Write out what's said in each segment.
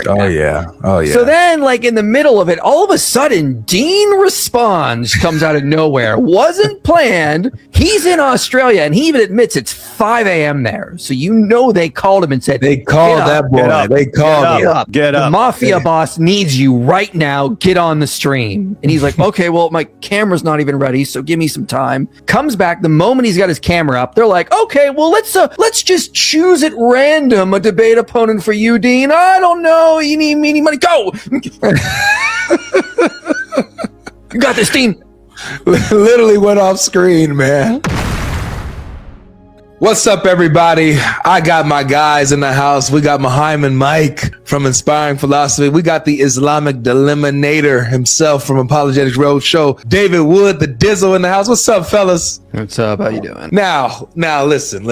right Oh now. yeah. Oh yeah. So then, like in the middle of it, all of a sudden, Dean responds, comes out of nowhere. Wasn't planned. He's in Australia, and he even admits it's 5 a.m. there. So you know they called him and said, They called that boy. They called him. Get up. The mafia boss needs you right now. Get on the stream. And he's like, okay, well, my camera's not even ready, so give me some time. Comes back the moment he's got his camera up. They're like, okay, well, let's just choose at random a debate opponent for you, Dean. I don't know. You need money. Go. You got this, Dean. Literally went off screen, man. What's up, everybody? I got my guys in the house. We got Muhammad Mike from Inspiring Philosophy. We got the Islamic Deliminator himself from Apologetics Roadshow. David Wood, the Dizzle in the house. What's up, fellas? What's up? How you doing? Now, listen,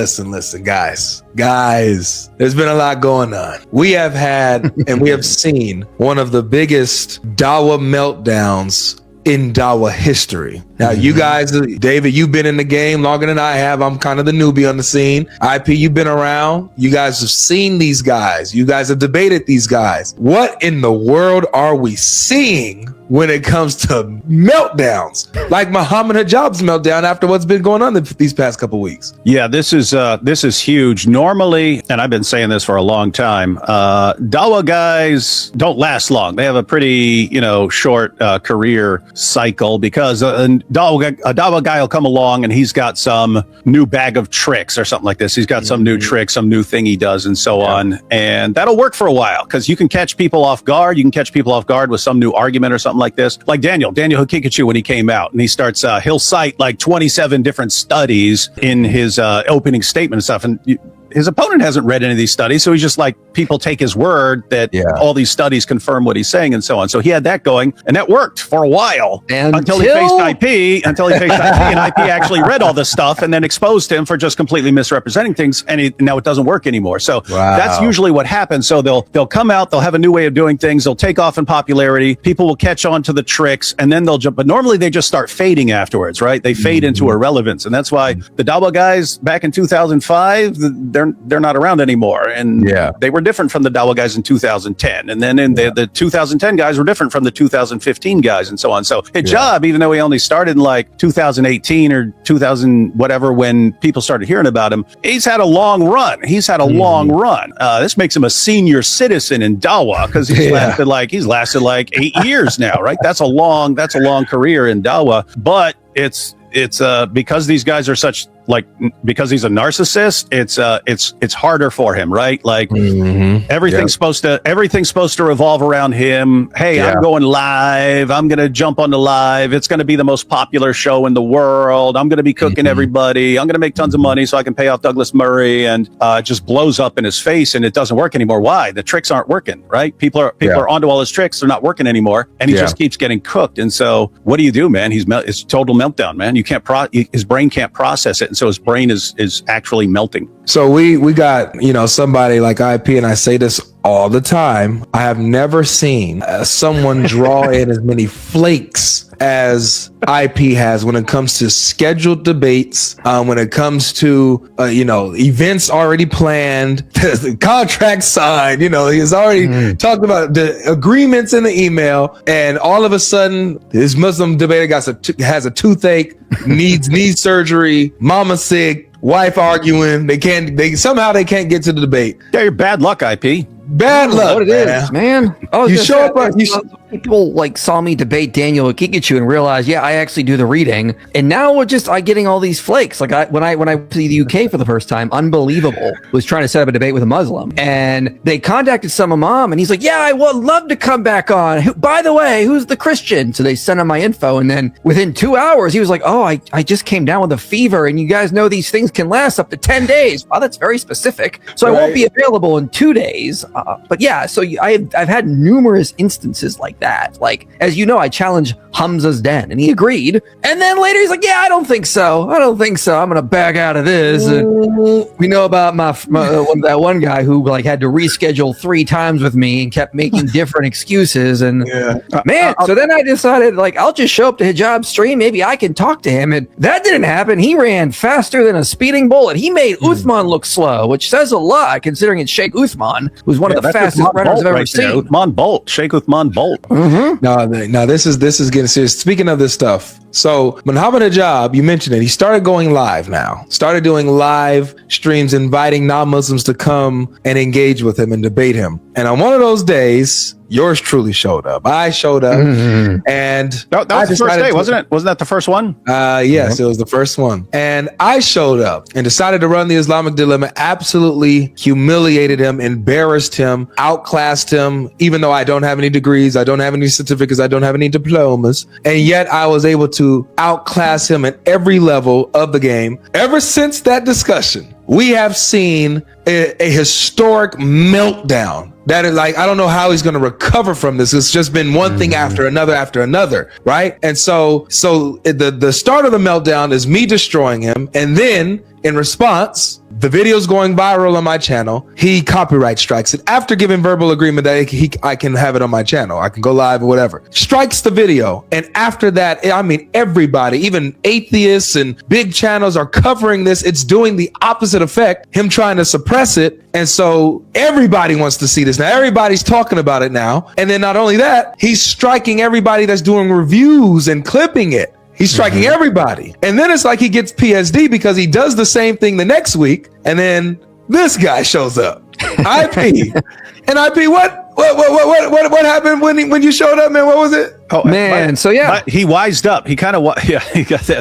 guys. There's been a lot going on. We have had and we have seen one of the biggest Dawaah meltdowns in Dawaah history. Now, you guys, David, you've been in the game longer than I have. I'm kind of the newbie on the scene. IP, you've been around. You guys have seen these guys. You guys have debated these guys. What in the world are we seeing when it comes to meltdowns? Like Muhammad Hijab's meltdown after what's been going on these past couple weeks. Yeah, this is huge. Normally, and I've been saying this for a long time, Dawaah guys don't last long. They have a pretty, short career cycle because a Dawaah guy will come along and he's got some new bag of tricks or something like this. He's got some new trick, some new thing he does and so on. And that'll work for a while because you can catch people off guard. You can catch people off guard with some new argument or something like this. Like Daniel Hikikachu, when he came out and he starts, he'll cite like 27 different studies in his opening statement and stuff. And his opponent hasn't read any of these studies, so he's just like, people take his word that all these studies confirm what he's saying and so on. So he had that going, and that worked for a while until he faced IP, and IP actually read all this stuff and then exposed him for just completely misrepresenting things, and now it doesn't work anymore. So that's usually what happens. So they'll come out, they'll have a new way of doing things, they'll take off in popularity, people will catch on to the tricks, and then they'll jump. But normally they just start fading afterwards, right? They fade into irrelevance, and that's why the Dawaah guys back in 2005, they're not around anymore, and they were different from the Dawaah guys in 2010, and then the 2010 guys were different from the 2015 guys, and so on. So Hijab, even though he only started in like 2018 or 2000 whatever, when people started hearing about him, he's had a long run. This makes him a senior citizen in Dawaah because he's lasted like 8 years now, right? That's a long career in Dawaah, but it's because these guys are such, because he's a narcissist, it's harder for him, right? Like everything's supposed to revolve around him. Hey, I'm going live. I'm going to jump on the live. It's going to be the most popular show in the world. I'm going to be cooking everybody. I'm going to make tons of money so I can pay off Douglas Murray, and it just blows up in his face, and it doesn't work anymore. Why? The tricks aren't working, right? People are onto all his tricks. They're not working anymore, and he just keeps getting cooked. And so what do you do, man? It's total meltdown, man. You can't his brain can't process it, and so his brain is actually melting. So we got, somebody like IP, and I say this all the time. I have never seen someone draw in as many flakes as IP has when it comes to scheduled debates, when it comes to, events already planned, the contract signed, he's already talked about the agreements in the email, and all of a sudden this Muslim debater has a toothache, needs surgery, mama sick, wife arguing, they somehow can't get to the debate. Yeah, you're bad luck, IP. Bad luck, what it is, man. You show up. People saw me debate Daniel Hikikachu and realized, I actually do the reading, and now I'm getting all these flakes. Like when I went to the UK for the first time, unbelievable, was trying to set up a debate with a Muslim, and they contacted some imam, and he's like, I would love to come back on. By the way, who's the Christian? So they sent him my info, and then within 2 hours, he was like, I just came down with a fever, and you guys know these things can last up to 10 days. Wow, that's very specific. So I won't be available in 2 days. So I've had numerous instances like that. Like, as you know, I challenged Hamza's Den, and he agreed. And then later he's like, yeah, I don't think so. I'm going to back out of this. We know about that one guy who like had to reschedule 3 times with me and kept making different excuses. And so then I decided, like, I'll just show up to Hijab's stream. Maybe I can talk to him. And that didn't happen. He ran faster than a speeding bullet. He made Uthman look slow, which says a lot considering it's Sheikh Uthman, who's one of the fastest runners I've ever seen. Uthman Bolt, Sheikh Uthman Bolt. No, this is getting serious. Speaking of this stuff, so Muhammad Hijab, you mentioned it. He started going live now. Started doing live streams, inviting non-Muslims to come and engage with him and debate him. And on one of those days, yours truly showed up. I showed up, and that was the first day, wasn't it? Wasn't that the first one? Yes, it was the first one. And I showed up and decided to run the Islamic Dilemma. Absolutely humiliated him, embarrassed him, outclassed him. Even though I don't have any degrees, I don't have any certificates, I don't have any diplomas, and yet I was able to outclass him at every level of the game. Ever since that discussion, we have seen a historic meltdown. That is like, I don't know how he's going to recover from this. It's just been one thing after another, right? And so the start of the meltdown is me destroying him, and then in response, the video's going viral on my channel. He copyright strikes it after giving verbal agreement that I can have it on my channel. I can go live or whatever. Strikes the video. And after that, I mean, everybody, even atheists and big channels are covering this. It's doing the opposite effect, him trying to suppress it. And so everybody wants to see this. Now everybody's talking about it now. And then not only that, he's striking everybody that's doing reviews and clipping it. He's striking everybody. And then it's like he gets PSD because he does the same thing the next week. And then this guy shows up. IP. And IP, what happened when you showed up, man? What was it? Oh man, but he wised up. He kind of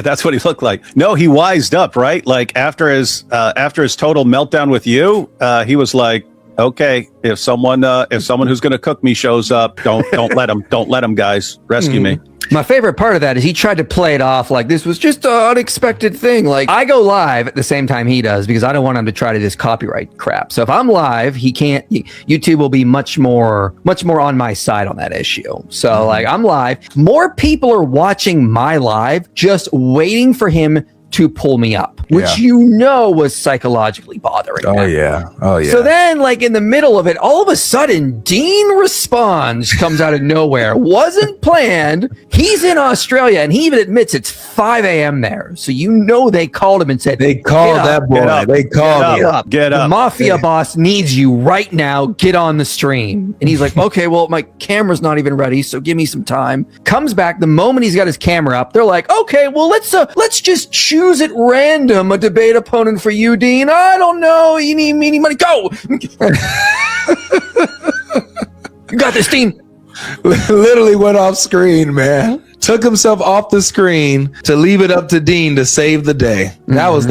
that's what he looked like. No, he wised up, right? Like after his total meltdown with you, he was like, okay, if someone who's going to cook me shows up, don't let him, guys, rescue me. My favorite part of that is he tried to play it off like this was just an unexpected thing. Like, I go live at the same time he does because I don't want him to try to this copyright crap. So if I'm live, he can't. YouTube will be much more on my side on that issue. So like, I'm live. More people are watching my live, just waiting for him to pull me up, which was psychologically bothering them. Oh yeah. So then, like, in the middle of it, all of a sudden, Dean responds, comes out of nowhere. Wasn't planned. He's in Australia, and he even admits it's 5 a.m. there. So they called him and said, they called that boy. They called him. Get up. The mafia boss needs you right now. Get on the stream. And he's like, okay, well, my camera's not even ready, so give me some time. Comes back the moment he's got his camera up. They're like, okay, well, let's just choose at random a debate opponent for you, Dean. I don't know. You need money. Go. You got this, Dean. Literally went off screen, man. Took himself off the screen to leave it up to Dean to save the day. That was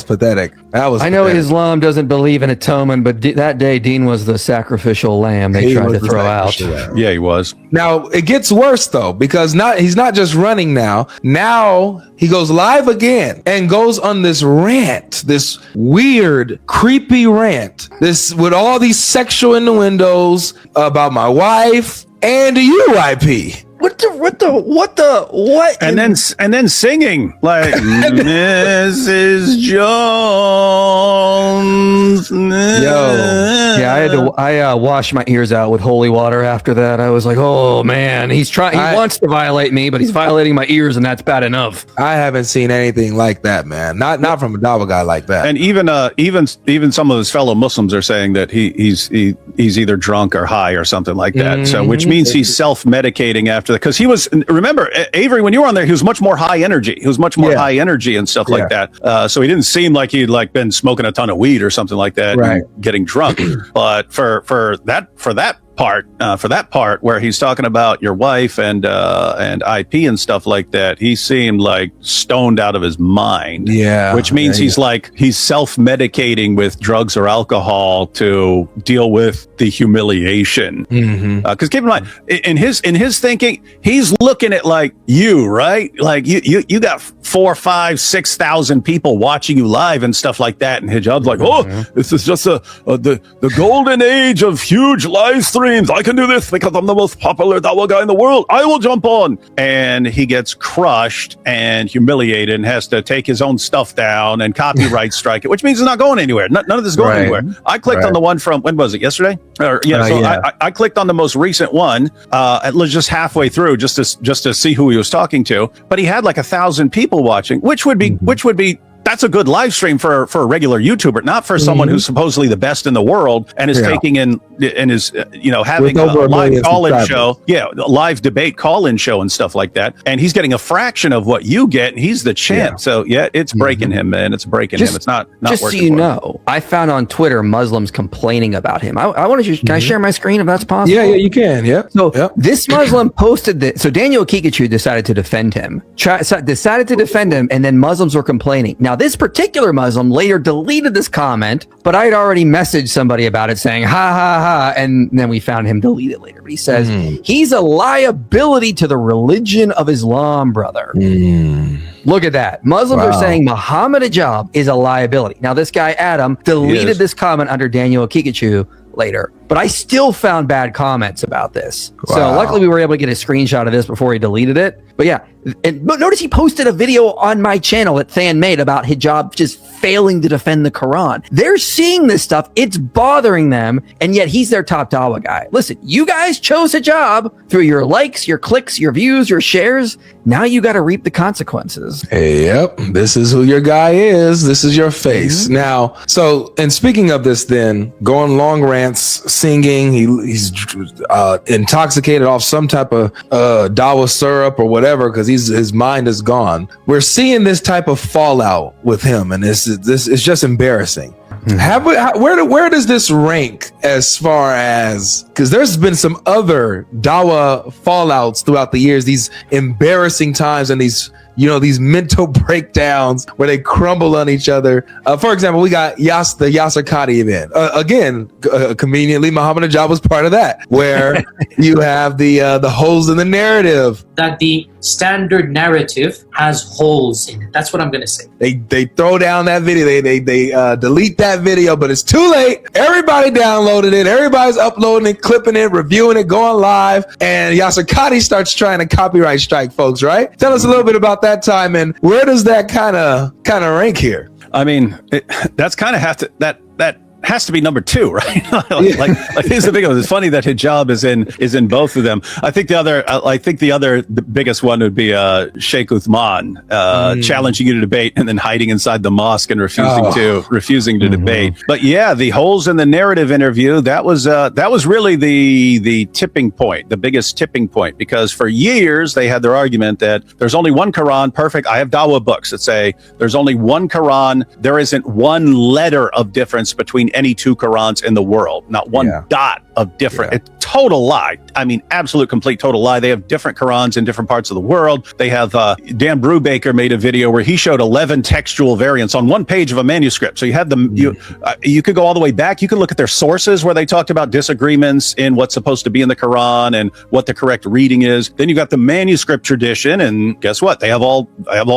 pathetic. I know Islam doesn't believe in atonement, but that day Dean was the sacrificial lamb they tried to throw out. Yeah, he was. Now it gets worse though, because he's not just running now. Now he goes live again and goes on this rant, this weird, creepy rant. This with all these sexual innuendos about my wife and you, IP. What? And then singing like Mrs. Jones. I washed my ears out with holy water after that. I was like, oh man, he wants to violate me, but he's violating my ears, and that's bad enough. I haven't seen anything like that, man. Not from a Dawaah guy like that. And even some of his fellow Muslims are saying that he's either drunk or high or something like that. So which means he's self-medicating after that, because he was. Remember, Avery, when you were on there, he was much more high energy. He was much more high energy and stuff like that. So he didn't seem like he'd like been smoking a ton of weed or something like that, and getting drunk. But for that part where he's talking about your wife and IP and stuff like that, he seemed like stoned out of his mind. Yeah, which means he's self-medicating with drugs or alcohol to deal with the humiliation. Because keep in mind, in his thinking, he's looking at like you, right? Like you got 4, 5, 6,000 people watching you live and stuff like that, and Hijab's like, oh, this is just the golden age of huge live streams. streams. I can do this because I'm the most popular Dawa guy in the world. I will jump on. And he gets crushed and humiliated and has to take his own stuff down and copyright strike it, which means it's not going anywhere. None of this is going anywhere. I clicked on the one from, when was it, yesterday? I clicked on the most recent one, just halfway through, just to see who he was talking to. But he had like 1,000 people watching, which would be that's a good live stream for a regular YouTuber, not for someone who's supposedly the best in the world and is taking in and is having a live call-in show, a live debate call-in show and stuff like that. And he's getting a fraction of what you get. And he's the champ, so it's breaking him, man. It's breaking him. It's not just working. So you know, I found on Twitter Muslims complaining about him. I want to. Can I share my screen if that's possible? Yeah, you can. Yeah. So this Muslim posted this. So Daniel Kikachu decided to defend him. Decided to defend him, and then Muslims were complaining. Now, this particular Muslim later deleted this comment, but I had already messaged somebody about it saying, ha, ha, ha. And then we found him delete it later. But he says, he's a liability to the religion of Islam, brother. Look at that. Muslims are saying Muhammad Hijab is a liability. Now, this guy, Adam, deleted this comment under Daniel Kikachu later, but I still found bad comments about this. So luckily we were able to get a screenshot of this before he deleted it. But yeah, and notice he posted a video on my channel that Than made about hijab just failing to defend the Quran. They're seeing this stuff. It's bothering them. And yet he's their top Dawa guy. Listen, you guys chose hijab through your likes, your clicks, your views, your shares. Now you got to reap the consequences. Yep. This is who your guy is. This is your face. Now, so, and speaking of this, then going long rants, singing, he's intoxicated off some type of Dawa syrup or whatever, because his mind is gone. We're seeing this type of fallout with him, and this is just embarrassing. Where does this rank as far as, because there's been some other Dawa fallouts throughout the years, these embarrassing times and these mental breakdowns where they crumble on each other. For example, we got the Yasser Qadhi event. Again, conveniently, Muhammad Hijab was part of that, where you have the holes in the narrative. That the standard narrative has holes in it. That's what I'm going to say. They throw down that video. They delete that video, but it's too late. Everybody downloaded it. Everybody's uploading it, clipping it, reviewing it, going live. And Yasser Qadhi starts trying to copyright strike folks, right? Tell us a little bit about that time, and where does that kind of rank here? I mean, that's kind of that has to be number 2, right? like here's the big one. It's funny that hijab is in both of them. I think the other biggest one would be Sheikh Uthman challenging you to debate and then hiding inside the mosque and refusing to debate. But yeah, the holes in the narrative interview, that was really the tipping point, the biggest tipping point, because for years they had their argument that there's only one Quran, perfect. I have Dawa books that say there's only one Quran. There isn't one letter of difference between any 2 Qurans in the world, not one dot of different. It's total lie. I mean, absolute complete total lie. They have different Qurans in different parts of the world. They have Dan Brubaker made a video where he showed 11 textual variants on one page of a manuscript. So you have them. You could go all the way back. You could look at their sources where they talked about disagreements in what's supposed to be in the Quran and what the correct reading is. Then you got the manuscript tradition, and guess what? They have all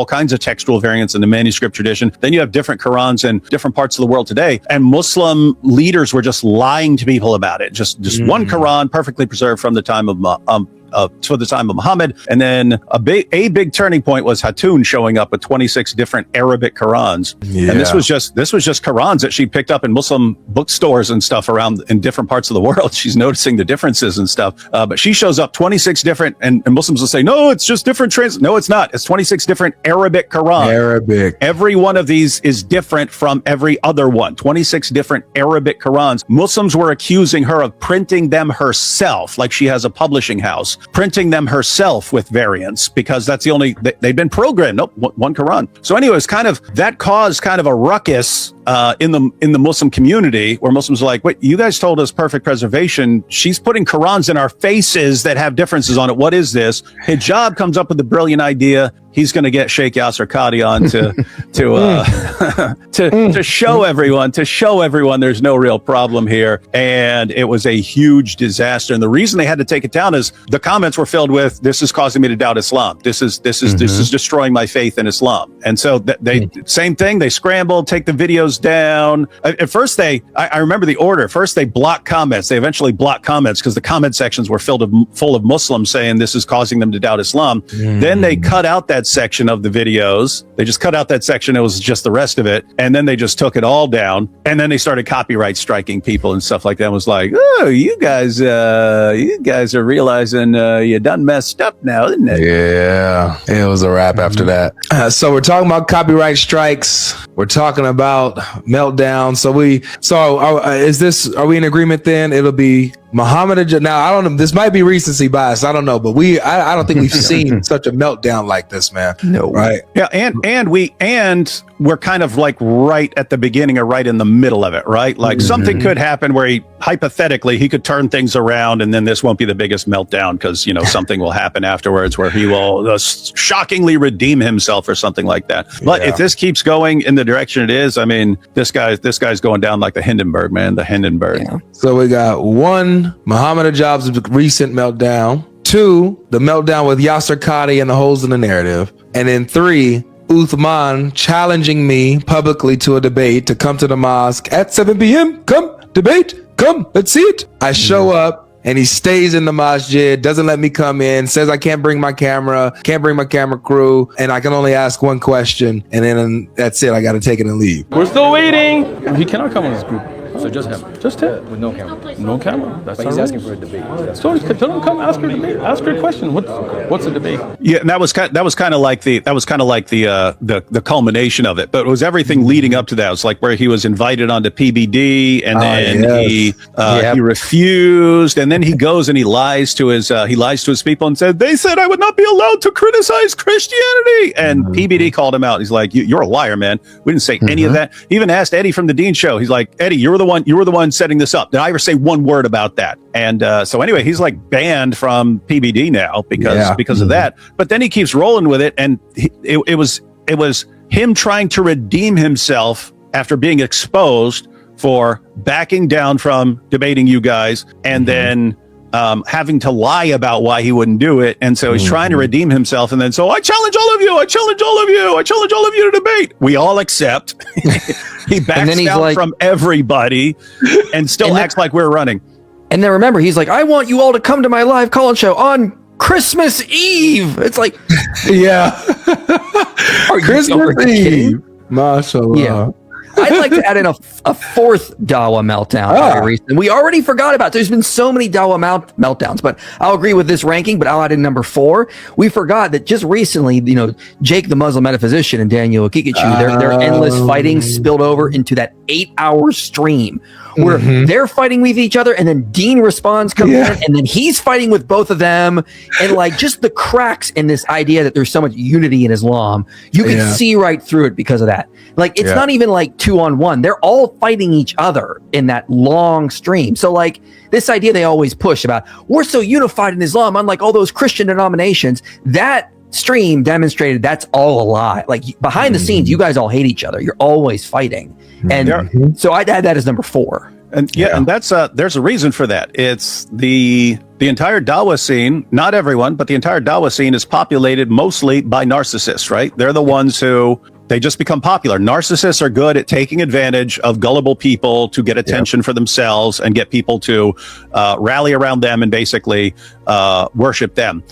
kinds of textual variants in the manuscript tradition. Then you have different Qurans in different parts of the world today, and Muslim leaders were just lying to people about it. Just one Quran perfectly preserved from the time of Muhammad. And then a big turning point was Hatun showing up with 26 different Arabic Qurans. And this was just Qurans that she picked up in Muslim bookstores and stuff around in different parts of the world. She's noticing the differences and stuff. But she shows up 26 different, and Muslims will say, no, it's just different No, it's not. It's 26 different Arabic Qurans. Arabic. Every one of these is different from every other one. 26 different Arabic Qurans. Muslims were accusing her of printing them herself, like she has a publishing house, printing them herself with variants, because that's the only, they've been programmed. Nope, one Quran. So anyways, that caused kind of a ruckus in the Muslim community, where Muslims are like, wait, you guys told us perfect preservation. She's putting Qurans in our faces that have differences on it. What is this? Hijab comes up with a brilliant idea. He's going to get Sheikh Yasser Qadhi on to show everyone there's no real problem here. And it was a huge disaster. And the reason they had to take it down is the comments were filled with, this is causing me to doubt Islam. This is destroying my faith in Islam. And so same thing. They scrambled, take the videos goes down. At first, I remember the order. First, they block comments. They eventually block comments because the comment sections were full of Muslims saying this is causing them to doubt Islam. Then they cut out that section of the videos. They just cut out that section. It was just the rest of it. And then they just took it all down. And then they started copyright striking people and stuff like that. It was like, oh, you guys are realizing you done messed up now, isn't it? Yeah, it was a wrap after that. So we're talking about copyright strikes. We're talking about meltdown. Are we in agreement then? It'll be Muhammad. Now, I don't know. This might be recency bias. I don't know, but I don't think we've seen such a meltdown like this, man. No. Right. Yeah. And we're kind of like right at the beginning or right in the middle of it, right? Like something could happen where he could turn things around, and then this won't be the biggest meltdown because, something will happen afterwards where he will shockingly redeem himself or something like that. But if this keeps going in the direction it is, I mean, this guy's going down like the Hindenburg, man, the Hindenburg. Yeah. So we got 1, Muhammad Hijab's recent meltdown. 2, the meltdown with Yasser Qadi and the holes in the narrative. And then 3, Uthman challenging me publicly to a debate to come to the mosque at 7 p.m. Come, debate, come, let's see it. I show up and he stays in the masjid, doesn't let me come in, says I can't bring my camera, can't bring my camera crew, and I can only ask one question, and then that's it. I got to take it and leave. We're still waiting. He cannot come on this group. So just him. Just him. With no camera. No camera. That's But he's asking for a debate. So tell him come ask her debate. Ask her a question. What's a debate? Yeah, and that was kind of like the culmination of it. But it was everything leading up to that. It was like where he was invited onto PBD, and then he refused, and then he goes and he lies to his people and said they said I would not be allowed to criticize Christianity, and PBD called him out. He's like, you're a liar, man. We didn't say any of that. He even asked Eddie from the Dean Show. He's like, Eddie, you were the one setting this up. Did I ever say one word about that? And so anyway, he's like banned from PBD now because of that. But then he keeps rolling with it, and it was him trying to redeem himself after being exposed for backing down from debating you guys, and then having to lie about why he wouldn't do it. And so he's trying to redeem himself. And then, so I challenge all of you. I challenge all of you. I challenge all of you to debate. We all accept. He backs down from everybody and still acts like we're running. And then remember, he's like, I want you all to come to my live call-in show on Christmas Eve. It's like, yeah. Christmas Eve. Mashallah. Yeah. I'd like to add in a fourth Dawaah meltdown. We already forgot about it. There's been so many Dawaah meltdowns, but I'll agree with this ranking, but I'll add in number 4. We forgot that just recently, Jake the Muslim metaphysician and Daniel Akikichu, their endless fighting spilled over into that 8-hour stream where they're fighting with each other, and then Dean responds, comes in, and then he's fighting with both of them, and like just the cracks in this idea that there's so much unity in Islam, you can see right through it because of that. Like, it's not even like 2-on-1. They're all fighting each other in that long stream. So like this idea they always push about, we're so unified in Islam, unlike all those Christian denominations, that stream demonstrated that's all a lie. Like behind the scenes, you guys all hate each other. You're always fighting. And so I'd add that as number 4. And and that's there's a reason for that. It's the entire Dawaah scene, not everyone, but the entire Dawaah scene is populated mostly by narcissists, right? They're the ones who they just become popular. Narcissists are good at taking advantage of gullible people to get attention for themselves and get people to rally around them and basically worship them.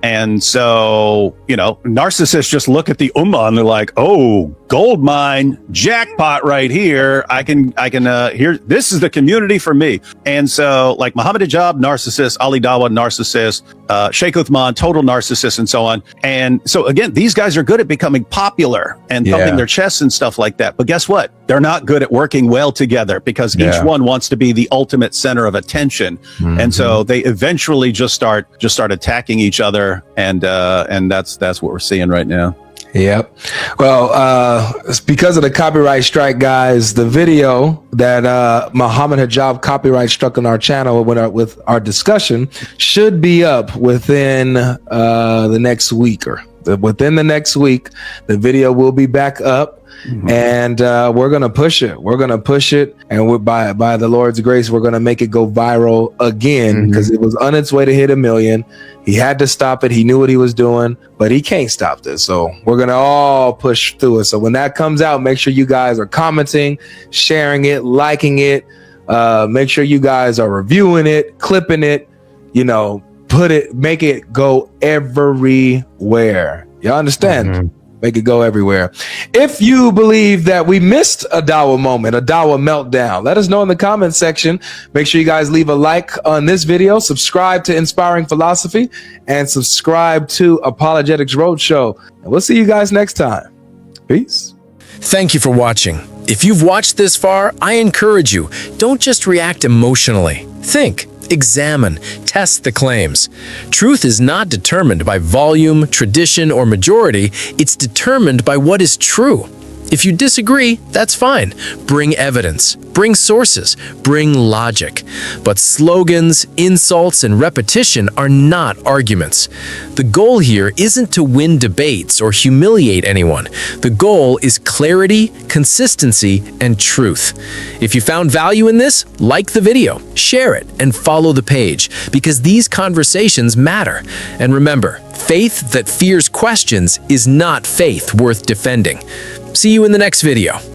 And so, narcissists just look at the ummah and they're like, oh, gold mine, jackpot right here. I can here, this is the community for me. And so like Muhammad Hijab, narcissist, Ali Dawaah, narcissist, Sheikh Uthman, total narcissist, and so on. And so again, these guys are good at becoming popular and thumping their chests and stuff like that. But guess what? They're not good at working well together because each one wants to be the ultimate center of attention. And so they eventually just start attacking each other. And that's what we're seeing right now. Yep. Well, it's because of the copyright strike, guys. The video that Muhammad Hijab copyright struck on our channel with our discussion should be up within the next week or within the next week, the video will be back up. And we're gonna push it. And by the Lord's grace, we're gonna make it go viral again, because it was on its way to hit 1 million. He had to stop it. He knew what he was doing, but he can't stop this. So we're gonna all push through it. So when that comes out, make sure you guys are commenting, sharing it, liking it. Make sure you guys are reviewing it, clipping it. Make it go everywhere. Y'all understand? Make it go everywhere. If you believe that we missed a Dawaah moment, a Dawaah meltdown, let us know in the comments section. Make sure you guys leave a like on this video, subscribe to Inspiring Philosophy, and subscribe to Apologetics Roadshow. And we'll see you guys next time. Peace. Thank you for watching. If you've watched this far, I encourage you, don't just react emotionally. Think. Examine, test the claims. Truth is not determined by volume, tradition, or majority. It's determined by what is true. If you disagree, that's fine. Bring evidence, bring sources, bring logic. But slogans, insults, and repetition are not arguments. The goal here isn't to win debates or humiliate anyone. The goal is clarity, consistency, and truth. If you found value in this, like the video, share it, and follow the page, because these conversations matter. And remember, faith that fears questions is not faith worth defending. See you in the next video.